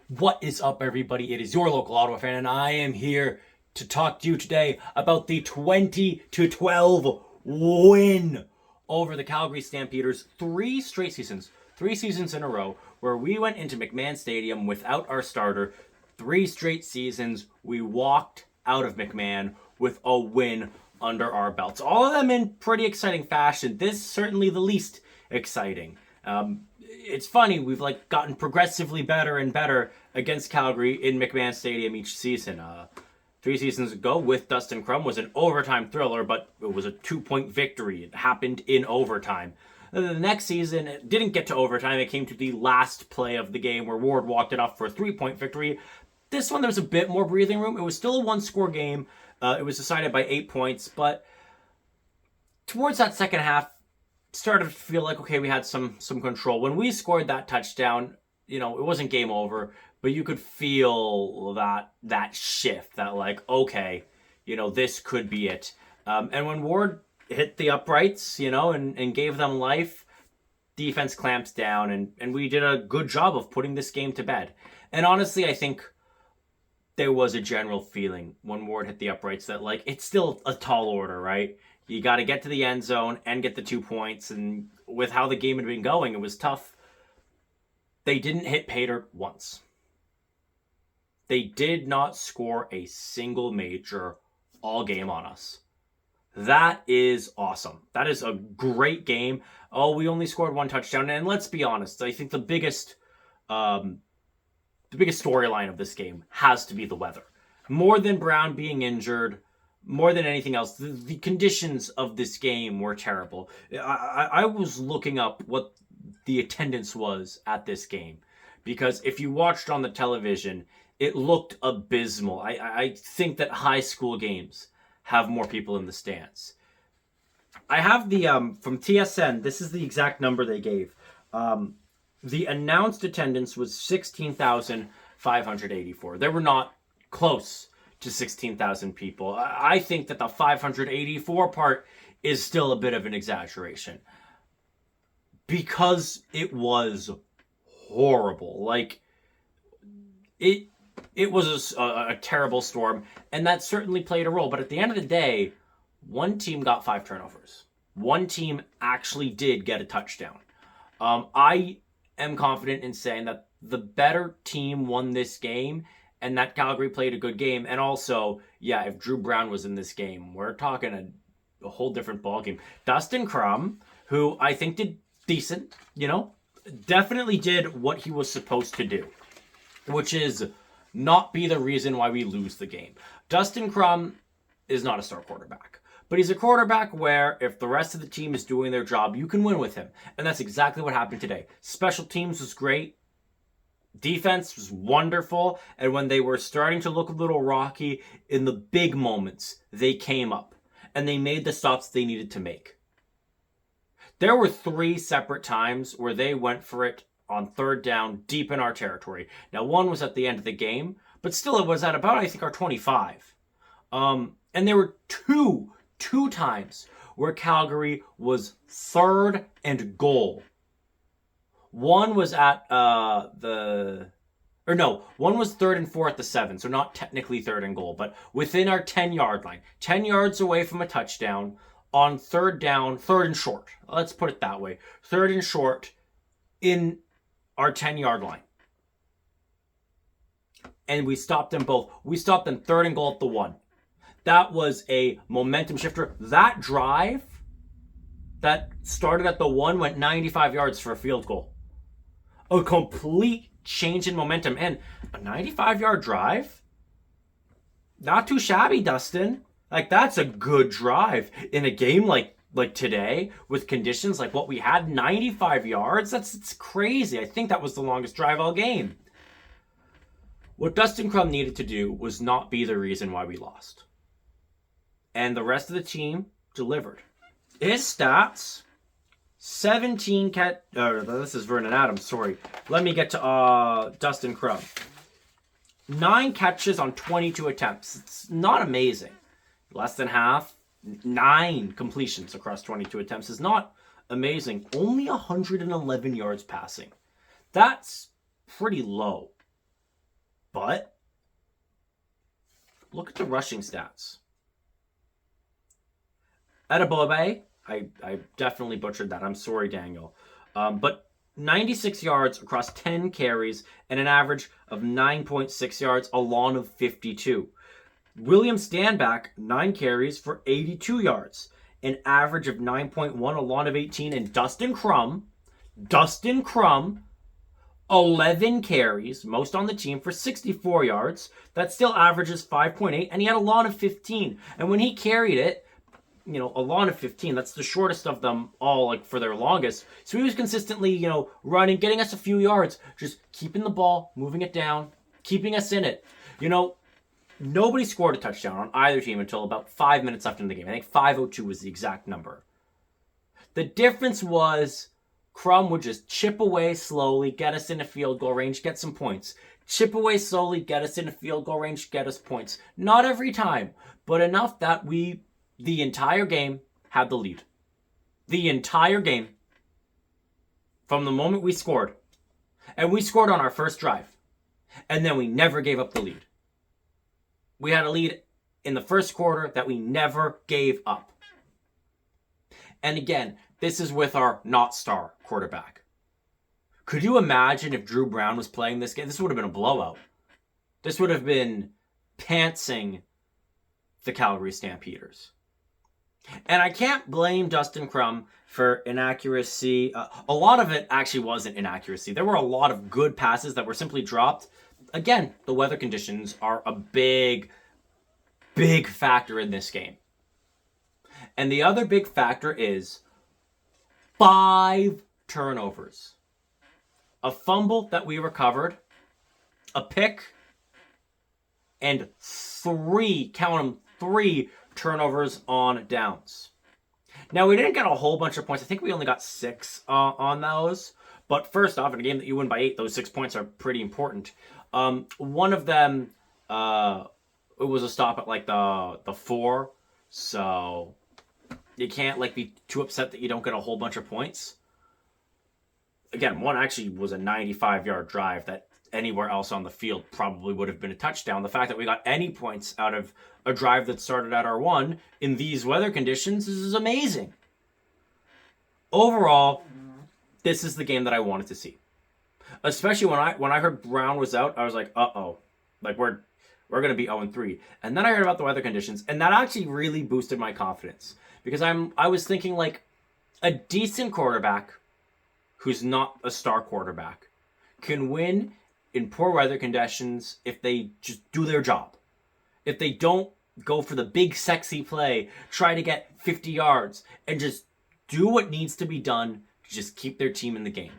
What is up, everybody? It is your local Ottawa fan, and I am here to talk to you today about the 20-12 win over the Calgary Stampeders. Three seasons in a row, where we went into McMahon Stadium without our starter. 3 straight seasons, we walked out of McMahon with a win under our belts. All of them in pretty exciting fashion. This certainly the least exciting. It's funny, we've gotten progressively better and better against Calgary in McMahon Stadium each season. 3 seasons ago with Dustin Crum was an overtime thriller, but it was a 2-point victory. It happened in overtime. And then the next season, it didn't get to overtime. It came to the last play of the game where Ward walked it off for a 3-point victory. This one, there was a bit more breathing room. It was still a 1-score game. It was decided by 8 points, but towards that second half, started to feel like, okay, we had some control. When we scored that touchdown, it wasn't game over, but you could feel that shift, that okay, this could be it. And when Ward hit the uprights, and gave them life, defense clamps down, and we did a good job of putting this game to bed. And honestly, I think there was a general feeling when Ward hit the uprights that it's still a tall order, right? You got to get to the end zone and get the 2 points. And with how the game had been going, it was tough. They didn't hit pay dirt once. They did not score a single major all game on us. That is awesome. That is a great game. Oh, we only scored 1 touchdown. And let's be honest, I think the biggest storyline of this game has to be the weather. More than Brown being injured, more than anything else, the conditions of this game were terrible. I was looking up what the attendance was at this game, because if you watched on the television, it looked abysmal. I think that high school games have more people in the stands. I have the, from TSN, this is the exact number they gave. The announced attendance was 16,584. They were not close to 16,000 people. I think that the 584 part is still a bit of an exaggeration, because it was horrible. It was a terrible storm, and that certainly played a role. But at the end of the day, one team got 5 turnovers. One team actually did get a touchdown. I am confident in saying that the better team won this game, and that Calgary played a good game. And also, yeah, if Drew Brown was in this game, we're talking a whole different ballgame. Dustin Crum, who I think did decent, definitely did what he was supposed to do, which is not be the reason why we lose the game. Dustin Crum is not a star quarterback, but he's a quarterback where if the rest of the team is doing their job, you can win with him. And that's exactly what happened today. Special teams was great. Defense was wonderful, and when they were starting to look a little rocky in the big moments, they came up, and they made the stops they needed to make. There were 3 separate times where they went for it on 3rd down, deep in our territory. Now, one was at the end of the game, but still it was at about, I think, our 25. And there were two times where Calgary was 3rd and goal. One was at one was 3rd and 4 at the 7, so not technically 3rd and goal, but within our 10-yard line, 10 yards away from a touchdown, on 3rd down, 3rd and short. Let's put it that way. 3rd and short in our 10-yard line. And we stopped them both. We stopped them 3rd and goal at the 1. That was a momentum shifter. That drive that started at the 1 went 95 yards for a field goal. A complete change in momentum. And a 95-yard drive? Not too shabby, Dustin. That's a good drive. In a game like today, with conditions like what we had, 95 yards? It's crazy. I think that was the longest drive all game. What Dustin Crum needed to do was not be the reason why we lost. And the rest of the team delivered. His stats... 17 this is Vernon Adams, sorry. Let me get to Dustin Crum. 9 catches on 22 attempts. It's not amazing. Less than half. 9 completions across 22 attempts is not amazing. Only 111 yards passing. That's pretty low. But look at the rushing stats. Edebobe, I definitely butchered that. I'm sorry, Daniel. But 96 yards across 10 carries and an average of 9.6 yards, a lawn of 52. William Stanback, 9 carries for 82 yards, an average of 9.1, a lawn of 18. And Dustin Crum, 11 carries, most on the team, for 64 yards. That still averages 5.8, and he had a lawn of 15. And when he carried it, you know, a lawn of 15, that's the shortest of them all, like, for their longest. So he was consistently, you know, running, getting us a few yards, just keeping the ball, moving it down, keeping us in it. You know, nobody scored a touchdown on either team until about 5 minutes left in the game. I think 5:02 was the exact number. The difference was Crum would just chip away slowly, get us into field goal range, get some points. Chip away slowly, get us into field goal range, get us points. Not every time, but enough that we, the entire game, had the lead. The entire game, from the moment we scored. And we scored on our first drive. And then we never gave up the lead. We had a lead in the first quarter that we never gave up. And again, this is with our not star quarterback. Could you imagine if Drew Brown was playing this game? This would have been a blowout. This would have been pantsing the Calgary Stampeders. And I can't blame Dustin Crum for inaccuracy. A lot of it actually wasn't inaccuracy. There were a lot of good passes that were simply dropped. Again, the weather conditions are a big factor in this game. And the other big factor is 5 turnovers. A fumble that we recovered, a pick, and 3, count them, 3 turnovers on downs. Now, we didn't get a whole bunch of points. I think we only got 6 on those. But first off, in a game that you win by 8, those 6 points are pretty important. One of them, it was a stop at like the 4. So you can't like be too upset that you don't get a whole bunch of points. Again, one actually was a 95-yard drive that anywhere else on the field probably would have been a touchdown. The fact that we got any points out of a drive that started at our 1 in these weather conditions is amazing. Overall, this is the game that I wanted to see. Especially when I heard Brown was out, I was like, uh-oh. Like, we're going to be 0-3. And then I heard about the weather conditions, and that actually really boosted my confidence. Because I was thinking, like, a decent quarterback who's not a star quarterback can win in poor weather conditions if they just do their job. If they don't go for the big sexy play, try to get 50 yards, and just do what needs to be done to just keep their team in the game.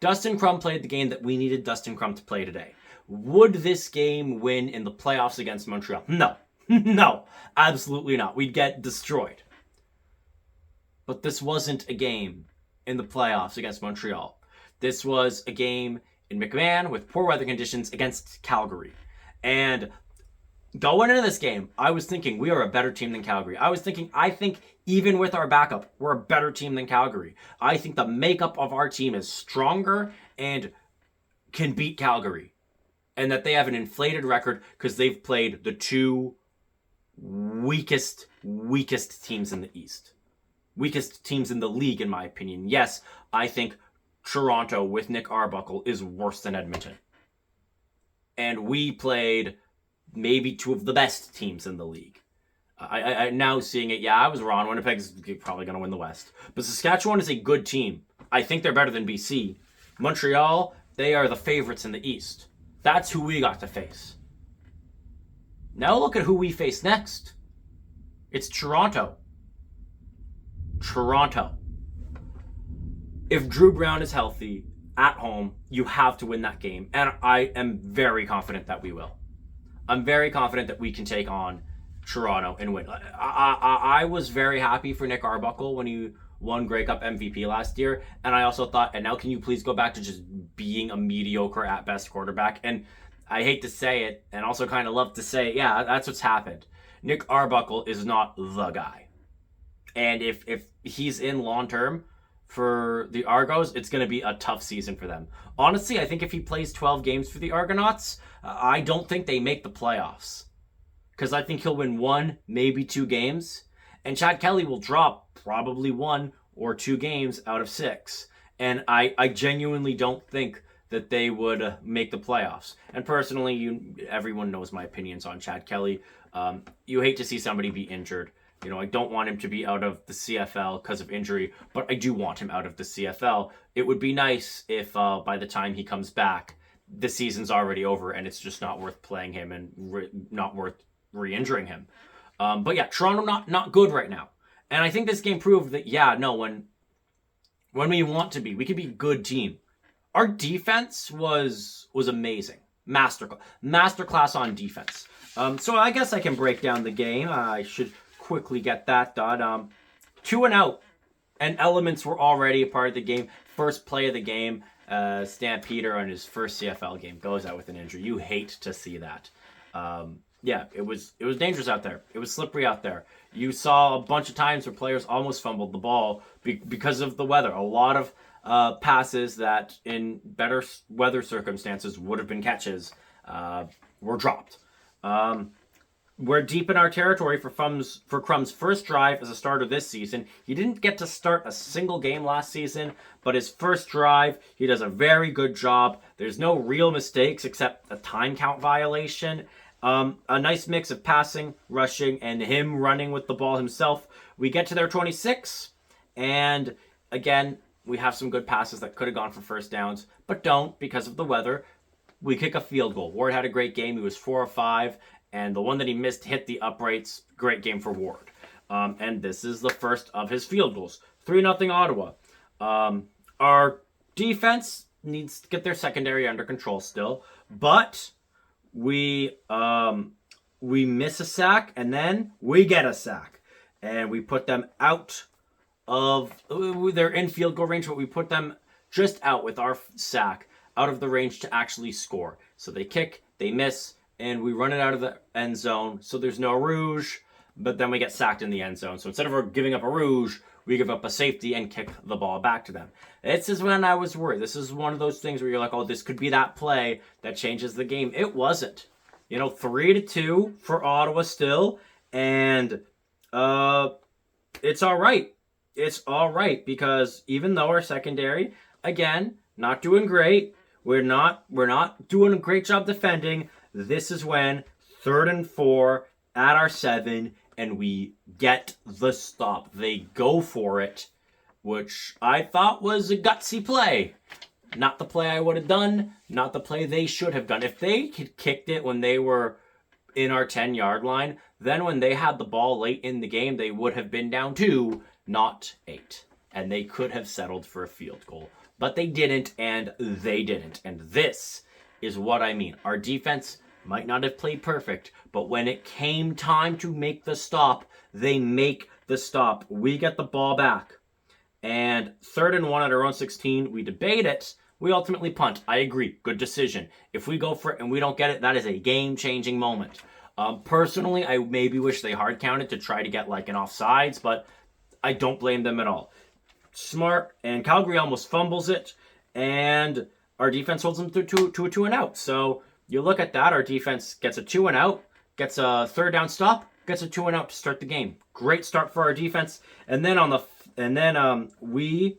Dustin Crum played the game that we needed Dustin Crum to play today. Would this game win in the playoffs against Montreal? No. No, absolutely not. We'd get destroyed. But this wasn't a game in the playoffs against Montreal. This was a game in McMahon with poor weather conditions against Calgary. And going into this game, I was thinking we are a better team than Calgary. I think even with our backup, we're a better team than Calgary. I think the makeup of our team is stronger and can beat Calgary. And that they have an inflated record because they've played the 2 weakest teams in the East. Weakest teams in the league, in my opinion. Yes, I think Toronto with Nick Arbuckle is worse than Edmonton. And we played maybe 2 of the best teams in the league. I now seeing it, yeah, I was wrong. Winnipeg's probably going to win the West. But Saskatchewan is a good team. I think they're better than BC. Montreal, they are the favorites in the East. That's who we got to face. Now look at who we face next. It's Toronto. Toronto. If Drew Brown is healthy at home, you have to win that game. And I am very confident that we will. I'm very confident that we can take on Toronto and win. I was very happy for Nick Arbuckle when he won Grey Cup MVP last year. And I also thought, and now can you please go back to just being a mediocre at best quarterback? And I hate to say it, and also kind of love to say, yeah, that's what's happened. Nick Arbuckle is not the guy. And if he's in long term, for the Argos, it's going to be a tough season for them. Honestly, I think if he plays 12 games for the Argonauts, I don't think they make the playoffs. Because I think he'll win 1, maybe 2 games. And Chad Kelly will drop probably 1 or 2 games out of 6. And I genuinely don't think that they would make the playoffs. And personally, everyone knows my opinions on Chad Kelly. You hate to see somebody be injured. You know, I don't want him to be out of the CFL because of injury, but I do want him out of the CFL. It would be nice if by the time he comes back, the season's already over and it's just not worth playing him and not worth re-injuring him. But yeah, Toronto not good right now. And I think this game proved that, yeah, no, when we want to be, we could be a good team. Our defense was amazing. Masterclass on defense. So I guess I can break down the game. I should quickly get that done. 2 and out, and elements were already a part of the game. First play of the game, Stampeder on his first CFL game goes out with an injury. You hate to see that. Yeah, it was dangerous out there. It was slippery out there. You saw a bunch of times where players almost fumbled the ball because of the weather. A lot of passes that in better weather circumstances would have been catches were dropped. We're deep in our territory for Crum's first drive as a starter this season. He didn't get to start a single game last season, but his first drive, he does a very good job. There's no real mistakes except a time count violation. A nice mix of passing, rushing, and him running with the ball himself. We get to their 26, and again, we have some good passes that could have gone for first downs, but don't because of the weather. We kick a field goal. Ward had a great game. He was 4 of 5. And the one that he missed hit the uprights. Great game for Ward. And this is the first of his field goals. 3-0 Ottawa. Our defense needs to get their secondary under control still. But we miss a sack, and then we get a sack. And we put them out of... They're in field goal range, but we put them just out with our sack, out of the range to actually score. So they kick, they miss, and we run it out of the end zone, so there's no rouge, but then we get sacked in the end zone. So instead of giving up a rouge, we give up a safety and kick the ball back to them. This is when I was worried. This is one of those things where you're like, oh, this could be that play that changes the game. It wasn't. 3-2 for Ottawa still, and it's all right. It's all right, because even though our secondary, again, not doing great, we're not doing a great job defending. This is when 3rd and 4 at our 7, and we get the stop. They go for it, which I thought was a gutsy play. Not the play I would have done, not the play they should have done. If they had kicked it when they were in our 10-yard line, then when they had the ball late in the game, they would have been down 2, not 8. And they could have settled for a field goal. But they didn't, and they didn't. And this is what I mean. Our defense might not have played perfect, but when it came time to make the stop, they make the stop. We get the ball back. And 3rd and 1 at our own 16, we debate it. We ultimately punt. I agree. Good decision. If we go for it and we don't get it, that is a game-changing moment. Personally, I maybe wish they hard counted to try to get like an offsides, but I don't blame them at all. Smart, and Calgary almost fumbles it, and our defense holds them to a 2 and out. So you look at that, our defense gets a 2 and out, gets a 3rd down stop, gets a 2 and out to start the game. Great start for our defense. And then we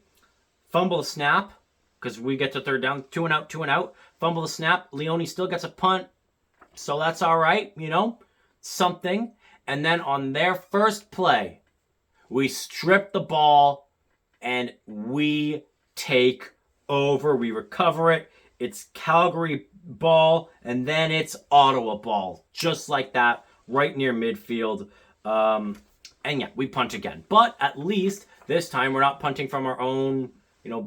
fumble the snap because we get to 3rd down, 2 and out, fumble the snap. Leone still gets a punt, so that's all right, something. And then on their first play, we strip the ball and we take over. We recover it. It's Calgary ball, and then it's Ottawa ball. Just like that, right near midfield. And yeah, we punt again. But at least this time we're not punting from our own,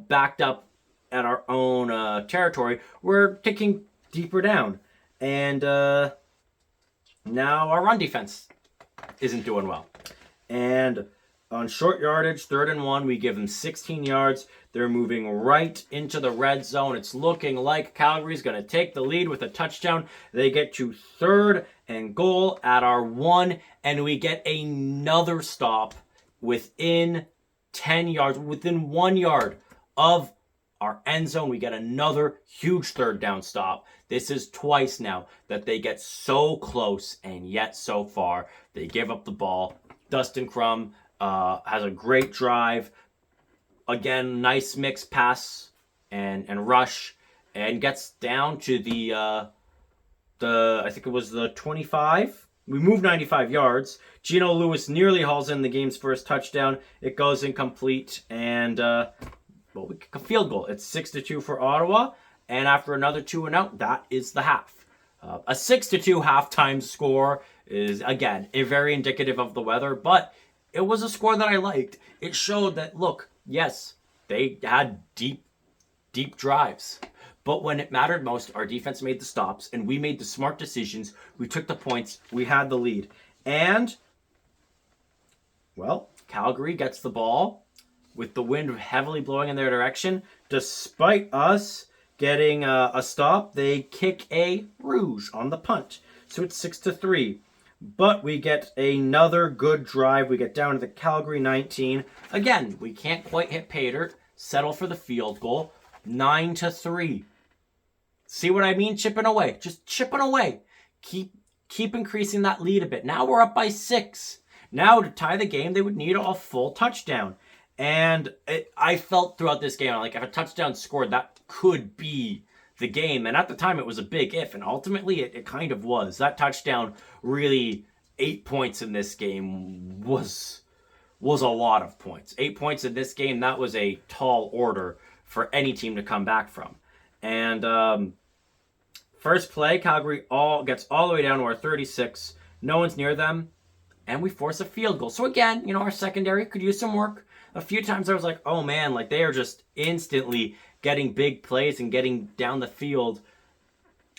backed up at our own territory. We're kicking deeper down. And now our run defense isn't doing well. And on short yardage, 3rd and 1, we give them 16 yards. They're moving right into the red zone. It's looking like Calgary's going to take the lead with a touchdown. They get to 3rd and goal at our 1, and we get another stop within 10 yards, within 1 yard of our end zone. We get another huge third down stop. This is twice now that they get so close, and yet so far they give up the ball. Dustin Crum has a great drive. Again, nice mix pass and rush, and gets down to the I think it was the 25. We moved 95 yards. Geno Lewis nearly hauls in the game's first touchdown. It goes incomplete, and we kick a field goal. It's 6-2 for Ottawa, and after another 2 and out, that is the half. A 6-2 halftime score is, again, very indicative of the weather, but it was a score that I liked. It showed that, look, yes, they had deep drives, but when it mattered most, our defense made the stops, and we made the smart decisions. We took the points. We had the lead. And, well, Calgary gets the ball with the wind heavily blowing in their direction. Despite us getting a stop, they kick a rouge on the punt. So it's 6-3. But we get another good drive. We get down to the Calgary 19. Again, we can't quite hit pay dirt. Settle for the field goal. 9-3. See what I mean? Chipping away. Just chipping away. Keep increasing that lead a bit. Now we're up by 6. Now to tie the game, they would need a full touchdown. And I felt throughout this game, like if a touchdown scored, that could be the game. And at the time, it was a big if. And ultimately, it kind of was. That touchdown, really, 8 points in this game was a lot of points. 8 points in this game, that was a tall order for any team to come back from. And first play, Calgary gets all the way down to our 36. No one's near them. And we force a field goal. So again, our secondary could use some work. A few times I was like, oh man, like they are just instantly getting big plays and getting down the field.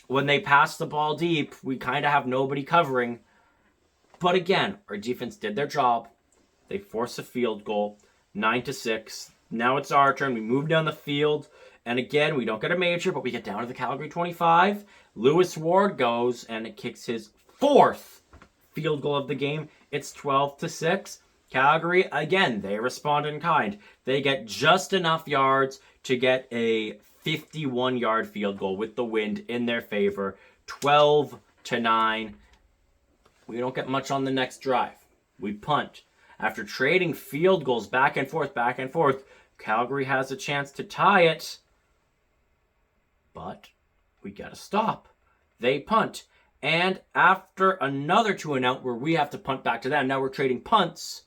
When they pass the ball deep, we kind of have nobody covering. But again, our defense did their job. They force a field goal, 9-6. Now it's our turn. We move down the field. And again, we don't get a major, but we get down to the Calgary 25. Lewis Ward goes, and it kicks his 4th field goal of the game. It's 12-6. Calgary, again, they respond in kind. They get just enough yards to get a 51-yard field goal with the wind in their favor. 12-9. We don't get much on the next drive. We punt. After trading field goals back and forth, Calgary has a chance to tie it. But we got to stop. They punt. And after another 2 and out where we have to punt back to them, now we're trading punts.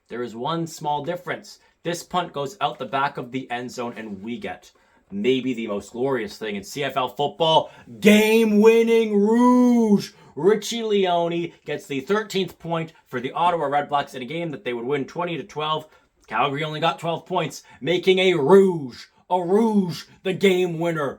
There is one small difference. This punt goes out the back of the end zone, and we get maybe the most glorious thing in CFL football, game-winning rouge. Richie Leone gets the 13th point for the Ottawa REDBLACKS in a game that they would win 20-12. Calgary only got 12 points, making a rouge, the game winner.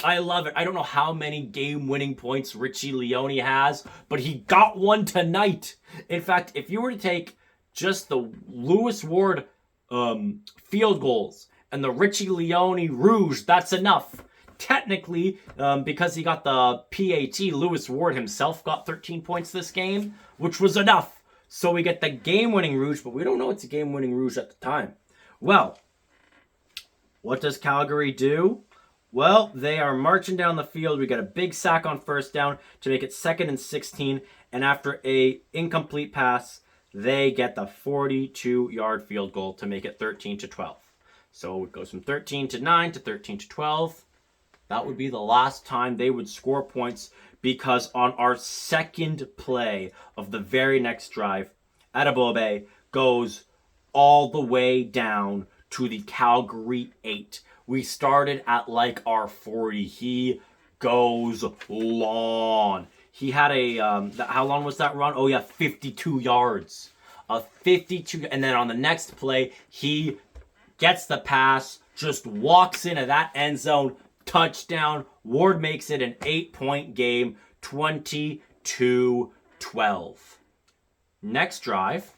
I love it. I don't know how many game-winning points Richie Leone has, but he got one tonight. In fact, if you were to take just the Lewis Ward field goals and the Richie Leone rouge, that's enough. Technically, because he got the PAT, Lewis Ward himself got 13 points this game, which was enough. So we get the game-winning rouge, but we don't know it's a game-winning rouge at the time. Well, what does Calgary do? Well, they are marching down the field. We get a big sack on first down to make it 2nd and 16. And after a incomplete pass, they get the 42-yard field goal to make it 13-12. So it goes from 13-9 to 13-12. That would be the last time they would score points, because on our second play of the very next drive, Adebobe goes all the way down to the Calgary 8. We started at like our 40. He goes long. He had how long was that run? Oh yeah, 52 yards. A 52, and then on the next play, he gets the pass, just walks into that end zone, touchdown. Ward makes it an 8-point game, 22-12. Next drive,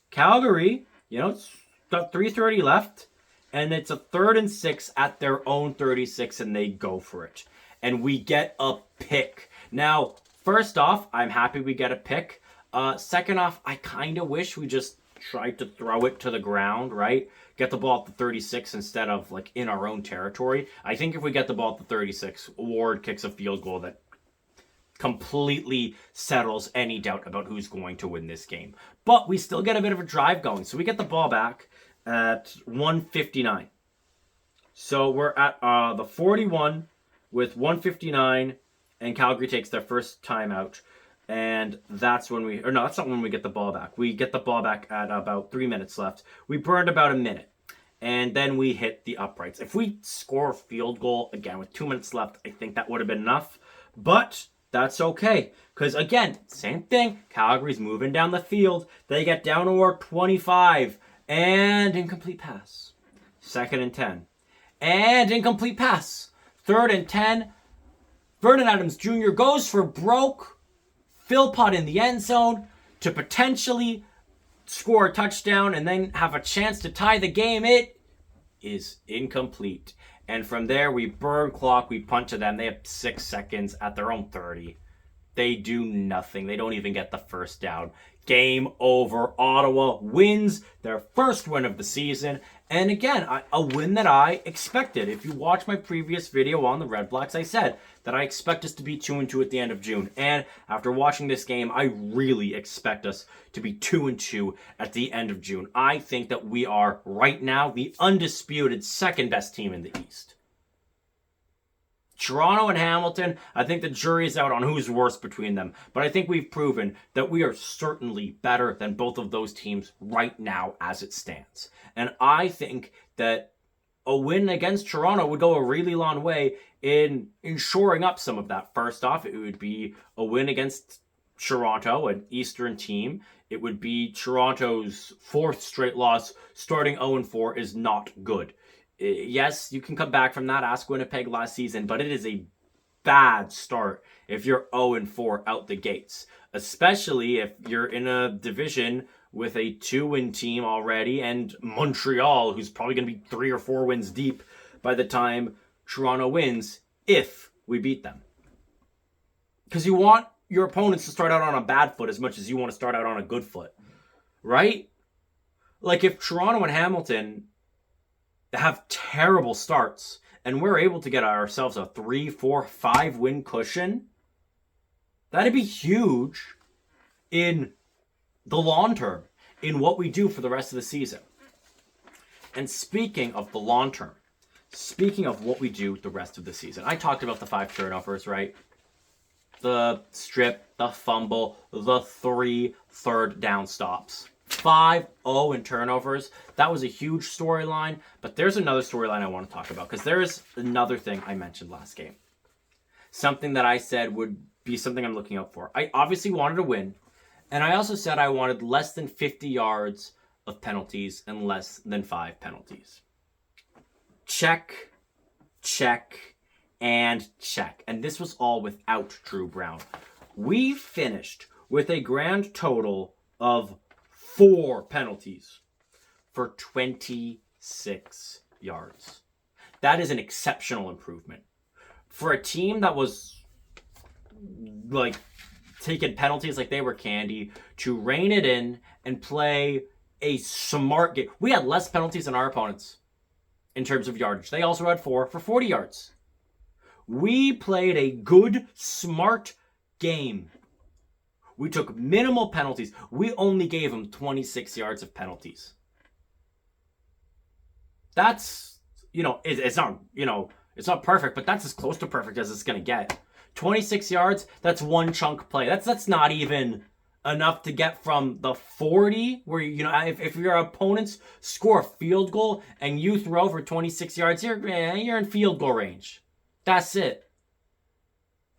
Calgary, it's got 3:30 left, and it's a 3rd and 6 at their own 36, and they go for it. And we get a pick. Now, first off, I'm happy we get a pick. Second off, I kind of wish we just tried to throw it to the ground, right? Get the ball at the 36 instead of like in our own territory. I think if we get the ball at the 36, Ward kicks a field goal that completely settles any doubt about who's going to win this game. But we still get a bit of a drive going. So we get the ball back at 1:59. So we're at the 41 with 1:59, and Calgary takes their first timeout. And that's when that's not when we get the ball back. We get the ball back at about 3 minutes left. We burned about a minute. And then we hit the uprights. If we score a field goal, again, with 2 minutes left, I think that would have been enough. But that's okay. Because, again, same thing. Calgary's moving down the field. They get down to our 25. And incomplete pass. 2nd and 10. And incomplete pass. 3rd and 10. Vernon Adams Jr. goes for broke. Philpott in the end zone to potentially score a touchdown and then have a chance to tie the game. It is incomplete. And from there, we burn clock. We punt to them. They have 6 seconds at their own 30. They do nothing. They don't even get the first down. Game over. Ottawa wins their first win of the season. And again, a win that I expected. If you watch my previous video on the Red Blacks, I said that I expect us to be 2-2 at the end of June. And after watching this game, I really expect us to be 2-2 at the end of June. I think that we are, right now, the undisputed second best team in the East. Toronto and Hamilton, I think the jury is out on who's worse between them. But I think we've proven that we are certainly better than both of those teams right now as it stands. And I think that a win against Toronto would go a really long way in shoring up some of that. First off, it would be a win against Toronto, an Eastern team. It would be Toronto's 4th straight loss. Starting 0-4 is not good. Yes, you can come back from that. Ask Winnipeg last season, but it is a bad start if you're 0-4 out the gates, especially if you're in a division with a 2-win team already and Montreal, who's probably going to be 3 or 4 wins deep by the time Toronto wins, if we beat them. Because you want your opponents to start out on a bad foot as much as you want to start out on a good foot, right? Like if Toronto and Hamilton have terrible starts and we're able to get ourselves a 3, 4, 5 win cushion, that'd be huge in the long term, in what we do for the rest of the season. And speaking of the long term, speaking of what we do the rest of the season, I talked about the 5 turnovers, right? The strip, the fumble, the 3 third down stops. 5-0 in turnovers. That was a huge storyline, but there's another storyline I want to talk about because there is another thing I mentioned last game. Something that I said would be something I'm looking out for. I obviously wanted to win, and I also said I wanted less than 50 yards of penalties and less than 5 penalties. Check, check, and check. And this was all without Drew Brown. We finished with a grand total of 4 penalties for 26 yards. That is an exceptional improvement. For a team that was like taking penalties like they were candy, to rein it in and play a smart game. We had less penalties than our opponents in terms of yardage. They also had 4 for 40 yards. We played a good, smart game. We took minimal penalties. We only gave them 26 yards of penalties. That's, it's not perfect, but that's as close to perfect as it's going to get. 26 yards, that's one chunk play. That's not even enough to get from the 40 where, if your opponents score a field goal and you throw for 26 yards, you're in field goal range. That's it.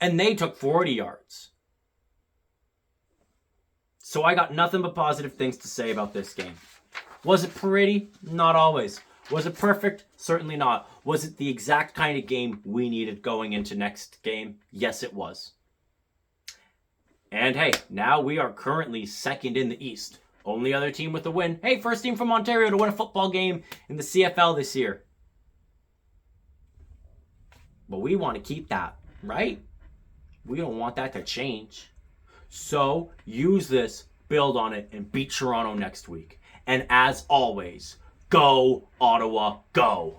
And they took 40 yards. So I got nothing but positive things to say about this game. Was it pretty? Not always. Was it perfect? Certainly not. Was it the exact kind of game we needed going into next game? Yes, it was. And hey, now we are currently second in the East. Only other team with a win. Hey, first team from Ontario to win a football game in the CFL this year. But we want to keep that, right? We don't want that to change. So use this, build on it, and beat Toronto next week. And as always, go Ottawa, go!